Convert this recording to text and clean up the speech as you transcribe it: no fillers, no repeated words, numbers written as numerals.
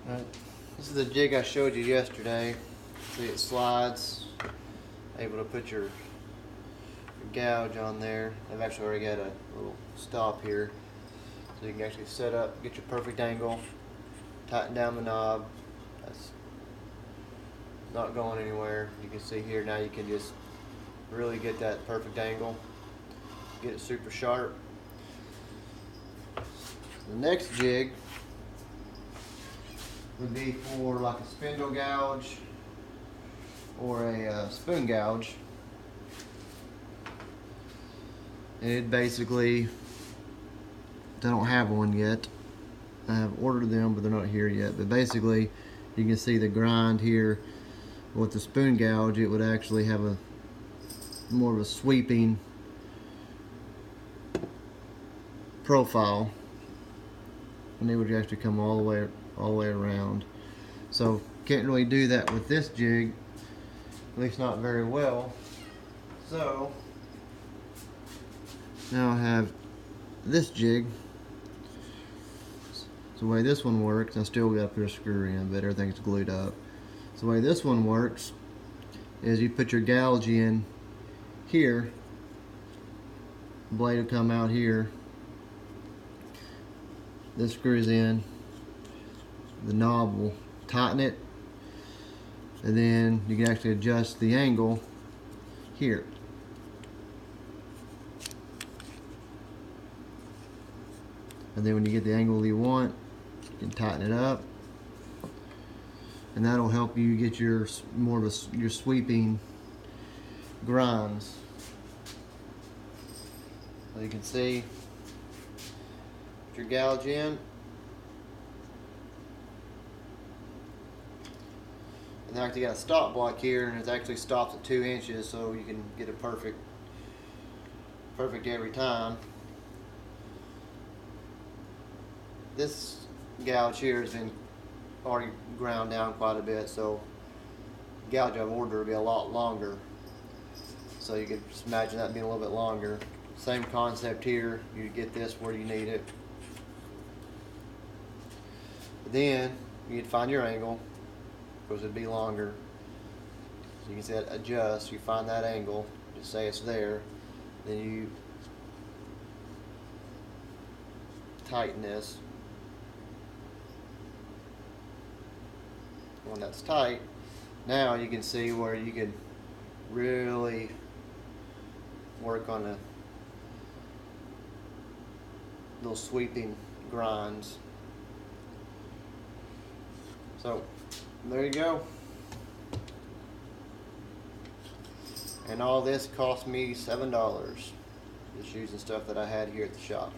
Alright, this is the jig I showed you yesterday. See, it slides, able to put your gouge on there. I've actually already got a little stop here, so you can actually set up, get your perfect angle, tighten down the knob. That's not going anywhere. You can see here now you can just really get that perfect angle, get it super sharp. The next jig would be for like a spindle gouge or a spoon gouge. It basically, I don't have one yet. I have ordered them, but they're not here yet. But basically, you can see the grind here. With the spoon gouge, it would actually have a more of a sweeping profile, and it would actually come all the way around. So can't really do that with this jig, at least not very well. So now I have this jig. So the way this one works, I still got to put a screw in, but everything's glued up. So the way this one works is you put your gouge in here, the blade will come out here, this screws in, the knob will tighten it, and then you can actually adjust the angle here. And then when you get the angle you want, you can tighten it up, and that'll help you get your more of your sweeping grinds. So you can see, put your gouge in, and then you got a stop block here, and it actually stops at 2 inches, so you can get it perfect every time. This gouge here has been already ground down quite a bit, so the gouge I've ordered will be a lot longer. So you can just imagine that being a little bit longer. Same concept here, you get this where you need it. Then you need to find your angle, because it'd be longer. So you can see that adjust, you find that angle, just say it's there, then you tighten this. When that's tight, now you can see where you can really work on a little sweeping grinds. So there you go. And all this cost me $7, just using stuff that I had here at the shop.